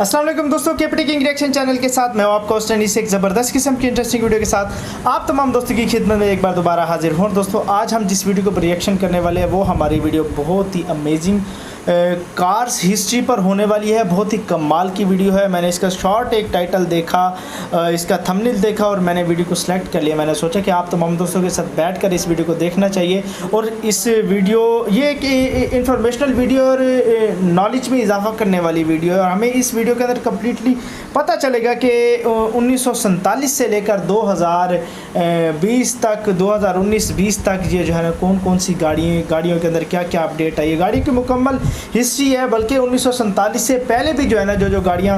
अस्सलाम वालेकुम दोस्तों, केपीटी किंग रिएक्शन चैनल के साथ मैं हूं आपका होस्ट अनीस, एक ज़बरदस्त किस्म की इंटरेस्टिंग वीडियो के साथ आप तमाम दोस्तों की खिदमत में एक बार दोबारा हाजिर हूं। दोस्तों आज हम जिस वीडियो को रिएक्शन करने वाले हैं वो हमारी वीडियो बहुत ही अमेजिंग कार्स हिस्ट्री पर होने वाली है। बहुत ही कमाल की वीडियो है। मैंने इसका शॉर्ट एक टाइटल देखा, इसका थंबनेल देखा और मैंने वीडियो को सिलेक्ट कर लिया। मैंने सोचा कि आप तमाम दोस्तों के साथ बैठकर इस वीडियो को देखना चाहिए और इस वीडियो ये एक इंफॉर्मेशनल वीडियो और नॉलेज में इजाफा करने वाली वीडियो है। और हमें इस वीडियो के अंदर कम्प्लीटली पता चलेगा कि 1947 से लेकर 2020 तक 2019-20 तक ये जो है ना कौन कौन सी गाड़ियों के अंदर क्या क्या अपडेट आई है। गाड़ी की मुकम्मल हिस्ट्री है। बल्कि 1947 से पहले भी जो है ना जो गाड़ियाँ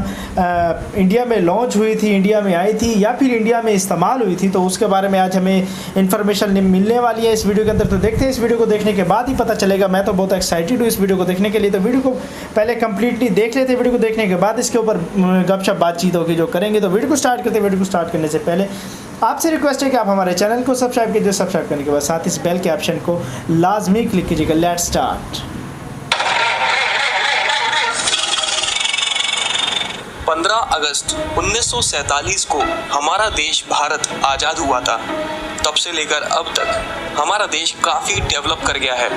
इंडिया में लॉन्च हुई थी, इंडिया में आई थी या फिर इंडिया में इस्तेमाल हुई थी, तो उसके बारे में आज हमें इंफॉर्मेशन मिलने वाली है इस वीडियो के अंदर। तो देखते हैं, इस वीडियो को देखने के बाद ही पता चलेगा। मैं तो बहुत एक्साइटेड हूँ इस वीडियो को देखने के लिए। तो वीडियो को पहले कम्प्लीटली देख लेते हैं, वीडियो को देखने के बाद इसके ऊपर गपशप बातचीत होगी जो करेंगे। तो वीडियो को स्टार्ट करते हैं। वीडियो को स्टार्ट करने से पहले आपसे रिक्वेस्ट है कि आप हमारे चैनल को सब्सक्राइब कीजिए। सब्सक्राइब करने के बाद साथ इस बेल के ऑप्शन को लाजमी क्लिक कीजिएगा। Let's start. 15 अगस्त 1947 को हमारा देश भारत आज़ाद हुआ था। तब से लेकर अब तक हमारा देश काफ़ी डेवलप कर गया है।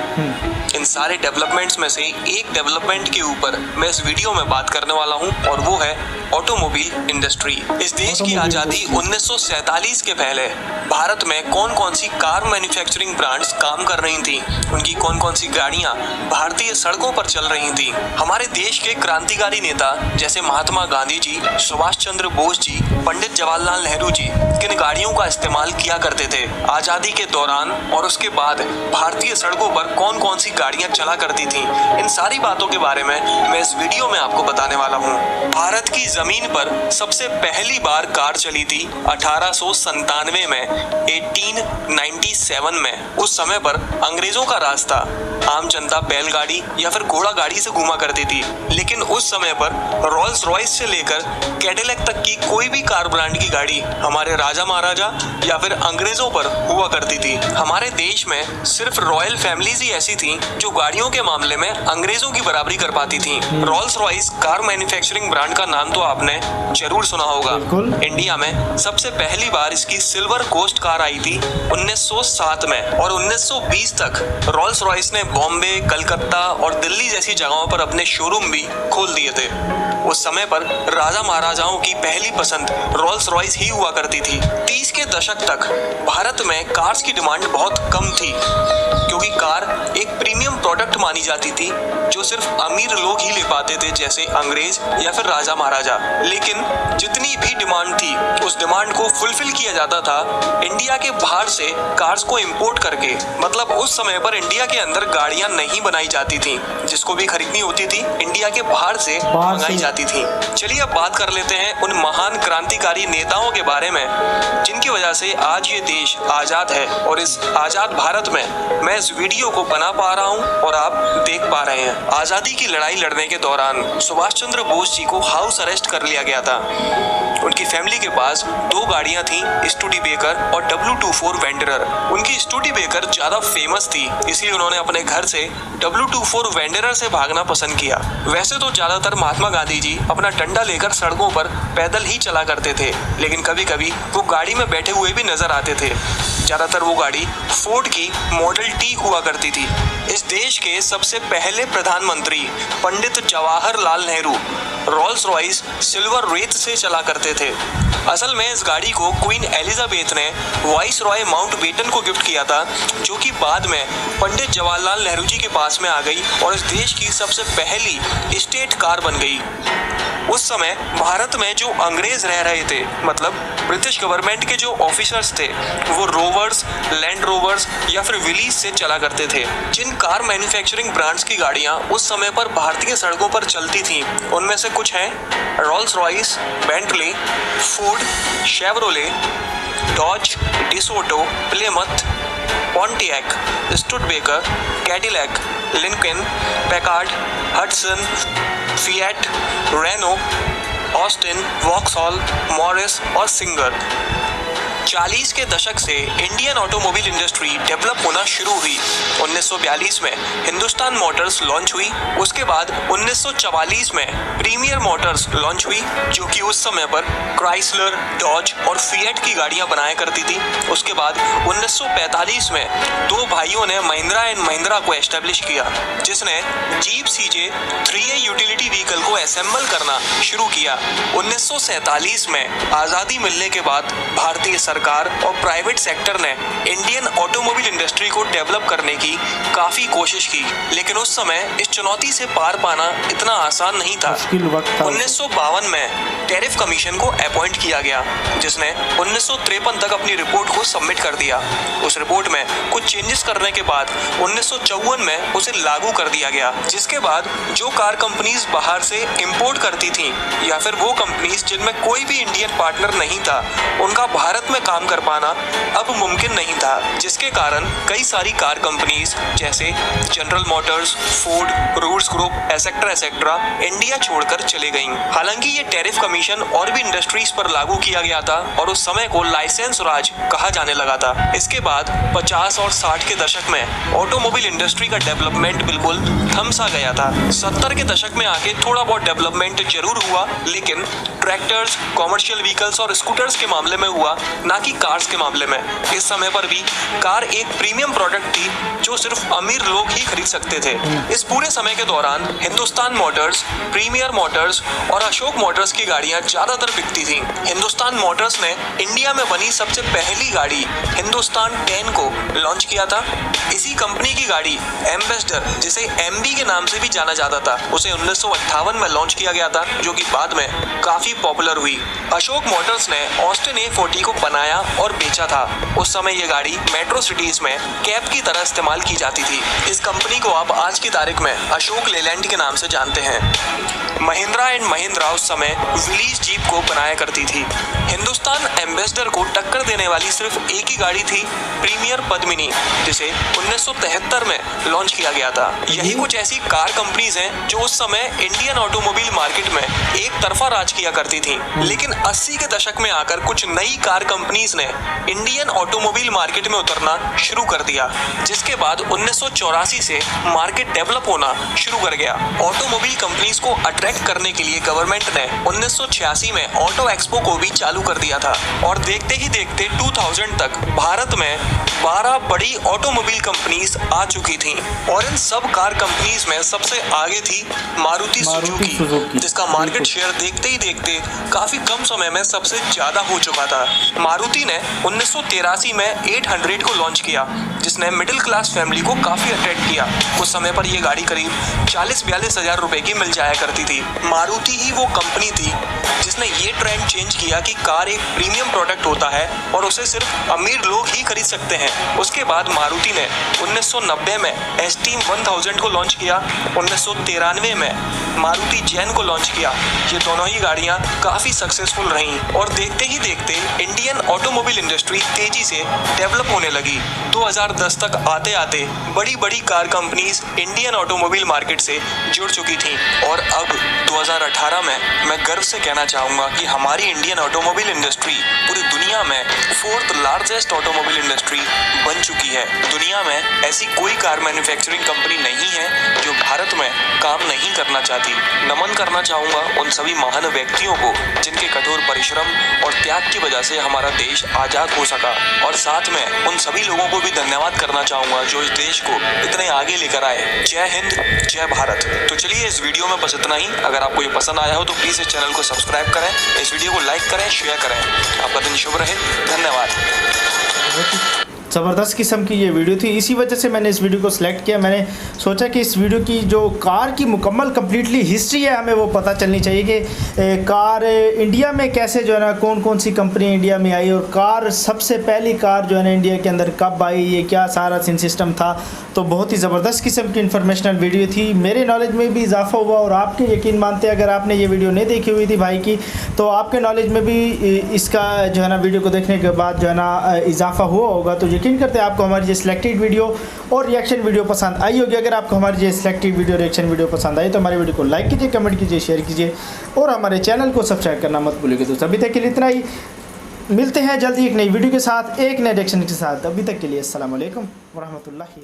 इन सारे डेवलपमेंट्स में से एक डेवलपमेंट के ऊपर मैं इस वीडियो में बात करने वाला हूं और वो है ऑटोमोबाइल इंडस्ट्री। इस देश की आज़ादी 1947 के पहले भारत में कौन कौन सी कार मैन्युफैक्चरिंग ब्रांड्स काम कर रही थी, उनकी कौन कौन सी गाड़ियां भारतीय सड़कों पर चल रही थी। हमारे देश के क्रांतिकारी नेता जैसे महात्मा गांधी जी, सुभाष चंद्र बोस जी, पंडित जवाहरलाल नेहरू जी किन गाड़ियों का इस्तेमाल किया करते थे। आज़ादी के दौरान और उसके बाद भारतीय सड़कों पर कौन कौन सी गाड़ियां चला करती थी, इन सारी बातों के बारे में मैं इस वीडियो में आपको बताने वाला हूं। भारत की जमीन पर सबसे पहली बार कार चली थी 1897 में, 1897 में। उस समय पर अंग्रेजों का राज था। आम जनता बैलगाड़ी या फिर घोड़ा गाड़ी से घूमा करती थी, लेकिन उस समय पर रोल्स रॉयस से लेकर कैडिलैक तक की कोई भी कार ब्रांड की गाड़ी हमारे राजा महाराजा या फिर अंग्रेजों पर हुआ करती थी। हमारे देश में सिर्फ रॉयल फैमिलीज ही ऐसी थी जो गाड़ियों के मामले में अंग्रेजों की बराबरी कर पाती थी। Rolls Royce car manufacturing brand का नाम तो आपने जरूर सुना होगा। इंडिया में सबसे पहली बार इसकी सिल्वर कोस्ट कार आई थी 1907 में और 1920 तक रोल्स रॉयस ने बॉम्बे, कलकत्ता और दिल्ली जैसी जगहों पर अपने शोरूम भी खोल दिए थे। उस समय पर राजा महाराजाओं की पहली पसंद रोल्स रॉयस ही हुआ करती थी। 30 के दशक तक भारत में कार्स की डिमांड बहुत कम थी, क्योंकि कार एक प्रीमियम प्रोडक्ट मानी जाती थी जो सिर्फ अमीर लोग ही ले पाते थे, जैसे अंग्रेज या फिर राजा महाराजा। लेकिन जितनी भी डिमांड थी उस डिमांड को फुलफिल किया जाता था इंडिया के बाहर से कार्स को इंपोर्ट करके। मतलब उस समय पर इंडिया के अंदर गाड़ियां नहीं बनाई जाती थी, जिसको भी खरीदनी होती थी इंडिया के बाहर से मंगाई जाती थी। चलिए अब बात कर लेते हैं उन महान क्रांतिकारी नेताओं के बारे में जिनकी वजह से आज ये देश आजाद है। और इस आजाद भारत में मैं इस वीडियो को बना पा रहा हूं और आप देख पा रहे हैं। आजादी की लड़ाई लड़ने के दौरान सुभाष चंद्र बोस जी को हाउस अरेस्ट कर लिया गया था। उनकी फैमिली के पास 2 गाड़ियां थी, स्टूडेबेकर और W24 वेंडरर। उनकी स्टूडेबेकर ज्यादा फेमस थी, इसलिए उन्होंने अपने घर से W24 वेंडरर से भागना पसंद किया। वैसे तो ज्यादातर महात्मा गांधी जी अपना डंडा लेकर सड़कों पर पैदल ही चला करते थे, लेकिन कभी कभी वो गाड़ी में बैठे हुए भी नजर आते थे। ज्यादातर वो गाड़ी फोर्ड की मॉडल टी हुआ करती थी। इस देश के सबसे पहले प्रधानमंत्री Pandit Jawaharlal Nehru Rolls Royce silver wraith से चला करते थे। असल में इस गाड़ी को क्वीन एलिजाबेथ ने वाइस रॉय माउंटबेटन को गिफ्ट किया था, जो कि बाद में पंडित जवाहरलाल नेहरू जी के पास में आ गई और इस देश की सबसे पहली स्टेट कार बन गई। उस समय भारत में जो अंग्रेज रह रहे थे, मतलब ब्रिटिश गवर्नमेंट के जो ऑफिसर्स थे, वो रोवर्स, लैंड रोवर्स या फिर विलीज से चला करते थे। जिन कार मैन्युफैक्चरिंग ब्रांड्स की गाड़ियां उस समय पर भारतीय सड़कों पर चलती थी उनमें से कुछ हैं Rolls Royce, Bentley, Ford, Chevrolet, Dodge, DeSoto, Plymouth, Pontiac, Studebaker, Cadillac, Lincoln, Packard, Hudson, Fiat, Renault, Austin, Vauxhall, Morris और सिंगर। 40 के दशक से इंडियन ऑटोमोबाइल इंडस्ट्री डेवलप होना शुरू हुई। 1942 में हिंदुस्तान मोटर्स लॉन्च हुई। उसके बाद 1944 में प्रीमियर मोटर्स लॉन्च हुई, जो कि उस समय पर क्राइसलर, डॉज और फिएट की गाड़ियां बनाया करती थी। उसके बाद 1945 में दो भाइयों ने महिंद्रा एंड महिंद्रा को एस्टेब्लिश किया, जिसने जीप सीजे 3A यूटिलिटी व्हीकल को असेंबल करना शुरू किया। 1947 में आजादी मिलने के बाद भारतीय सरकार और प्राइवेट सेक्टर ने इंडियन ऑटोमोबाइल इंडस्ट्री को डेवलप करने की काफी कोशिश की, लेकिन उस समय इस चुनौती से पार पाना इतना आसान नहीं था। 1952 में टैरिफ कमीशन को अपॉइंट किया गया, जिसने 1953 तक अपनी रिपोर्ट को सबमिट कर दिया। उस रिपोर्ट में कुछ चेंजेस करने के बाद 1954 में उसे लागू कर दिया गया, जिसके बाद जो कार कंपनीज बाहर से इंपोर्ट करती थी या फिर वो कंपनीज जिनमें कोई भी इंडियन पार्टनर नहीं था, उनका भारत में काम कर पाना अब मुमकिन नहीं था, जिसके कारण कई सारी कार कंपनीज जैसे General Motors, Ford, Rootes Group etcetera India छोड़कर चले गईं। हालांकि ये टैरिफ कमीशन और भी इंडस्ट्रीज पर लागू किया गया था और उस समय को लाइसेंस राज कहा जाने लगा था। इसके बाद 50 और 60 के दशक में ऑटोमोबाइल इंडस्ट्री का डेवलपमेंट बिल्कुल थम सा गया था। 70 के दशक में आके थोड़ा बहुत डेवलपमेंट जरूर हुआ, लेकिन ट्रैक्टर्स, कॉमर्शियल व्हीकल्स और स्कूटर्स के मामले में हुआ, ना कि कार्स के मामले में। इस समय पर भी कार एक प्रीमियम प्रोडक्ट थी जो सिर्फ अमीर लोग ही खरीद सकते थे। इस पूरे समय के दौरान हिंदुस्तान मोटर्स, प्रीमियर मोटर्स और अशोक मोटर्स की गाड़ियां ज्यादातर बिकती थी। हिंदुस्तान मोटर्स ने इंडिया में बनी सबसे पहली गाड़ी हिंदुस्तान 10 को लॉन्च किया था। इसी कंपनी की गाड़ी एम्बेसडर, जिसे MB के नाम से भी जाना जाता था, उसे 1958 में लॉन्च किया गया था, जो कि बाद में काफी पॉपुलर हुई। अशोक मोटर्स ने ऑस्टिन A40 को बनाया और बेचा था। उस समय ये गाड़ी मेट्रो सिटीज में कैब की तरह इस्तेमाल की जाती थी। इस कंपनी को आप आज की तारीख में अशोक लेलैंड के नाम से जानते हैं। महिंद्रा एंड महिंद्रा उस समय विलीज जीप को बनाया करती थी। हिंदुस्तान एम्बेसडर को टक्कर देने वाली सिर्फ एक ही गाड़ी थी, प्रीमियर पद्मिनी, जिसे 1973 में लॉन्च किया गया था। यही कुछ ऐसी कार कंपनीज हैं जो उस समय इंडियन ऑटोमोबाइल मार्केट में एक तरफा राज किया करती थी। लेकिन 80 के दशक में आकर कुछ नई कार कंपनीज ने इंडियन ऑटोमोबाइल मार्केट में उतरना शुरू कर दिया, जिसके बाद 1984 से मार्केट डेवलप होना शुरू कर गया। ऑटोमोबाइल कंपनीज को अट्रैक्ट करने के लिए गवर्नमेंट ने 1986 में ऑटो एक्सपो को भी चालू कर दिया था और देखते ही देखते 2000 तक भारत में 12 बड़ी ऑटोमोबाइल कंपनीज आ चुकी थीं और इन सब कार कंपनीज में सबसे आगे थी मारुति सुजुकी, जिसका मार्केट शेयर देखते ही देखते काफी कम समय में सबसे ज्यादा हो चुका था। मारुति ने 1983 में 800 को लॉन्च किया, जिसने मिडिल क्लास फैमिली को काफी अट्रैक्ट किया। उस समय पर यह गाड़ी करीब 40-42 हजार रुपए की मिल जाया करती थी। मारुति ही वो कंपनी थी जिसने ये ट्रेंड चेंज किया कि कार एक प्रीमियम प्रोडक्ट होता है और उसे सिर्फ अमीर लोग ही खरीद सकते हैं। उसके बाद मारुति ने 1990 में एस्टीम 1000 को लॉन्च किया, 1993 में मारुति जैन को लॉन्च किया। ये दोनों ही गाड़ियां काफी सक्सेसफुल रहीं और देखते ही देखते इंडियन ऑटोमोबाइल इंडस्ट्री तेजी से डेवलप होने लगी। 2010 तक आते आते बड़ी बड़ी car companies Indian automobile market से जुड़ चुकी थीं और अब 2018 में मैं गर्व से कहना चाहूँगा कि हमारी इंडियन ऑटोमोबाइल इंडस्ट्री पूरी दुनिया में 4th लार्जेस्ट ऑटोमोबाइल इंडस्ट्री बन चुकी है। दुनिया में ऐसी कोई कार मैन्युफैक्चरिंग कंपनी नहीं है जो भारत में काम नहीं करना चाहती। नमन करना चाहूँगा उन सभी महान व्यक्तियों को जिनके कठोर परिश्रम और त्याग की वजह से हमारा देश आज़ाद हो सका, और साथ में उन सभी लोगों को भी धन्यवाद करना चाहूँगा जो इस देश को इतने आगे लेकर आए। जय हिंद, जय भारत। तो चलिए इस वीडियो में बस इतना ही। अगर आपको ये पसंद आया हो तो प्लीज़ इस चैनल को सब्सक्राइब करें, इस वीडियो को लाइक करें, शेयर करें। आपका दिन शुभ रहे। धन्यवाद। ज़बरदस्त किस्म की ये वीडियो थी, इसी वजह से मैंने इस वीडियो को सिलेक्ट किया। मैंने सोचा कि इस वीडियो की जो कार की मुकम्मल कम्प्लीटली हिस्ट्री है हमें वो पता चलनी चाहिए कि कार इंडिया में कैसे जो है ना कौन कौन सी कंपनी इंडिया में आई और कार सबसे पहली कार जो है ना इंडिया के अंदर कब आई, ये क्या सारा सीन सिस्टम था। तो बहुत ही ज़बरदस्त किस्म की इन्फॉर्मेशनल वीडियो थी, मेरे नॉलेज में भी इजाफा हुआ और आपके यकीन मानते अगर आपने ये वीडियो नहीं देखी हुई थी भाई की तो आपके नॉलेज में भी इसका जो है ना वीडियो को देखने के बाद जो है ना इजाफा हुआ होगा। तो यकीन करते हैं आपको हमारी ये सिलेक्टेड वीडियो और रिएक्शन वीडियो पसंद आई होगी। अगर आपको हमारी ये सिलेक्टेड वीडियो रिएक्शन वीडियो पसंद आई तो हमारे वीडियो को लाइक कीजिए, कमेंट कीजिए, शेयर कीजिए और हमारे चैनल को सब्सक्राइब करना मत भूलिएगा। दोस्तों अभी तक के लिए इतना ही। मिलते हैं जल्दी एक नई वीडियो के साथ, एक नए डायरेक्शन के साथ। अभी तक के लिए अस्सलाम वालेकुम वरहमतुल्लाहि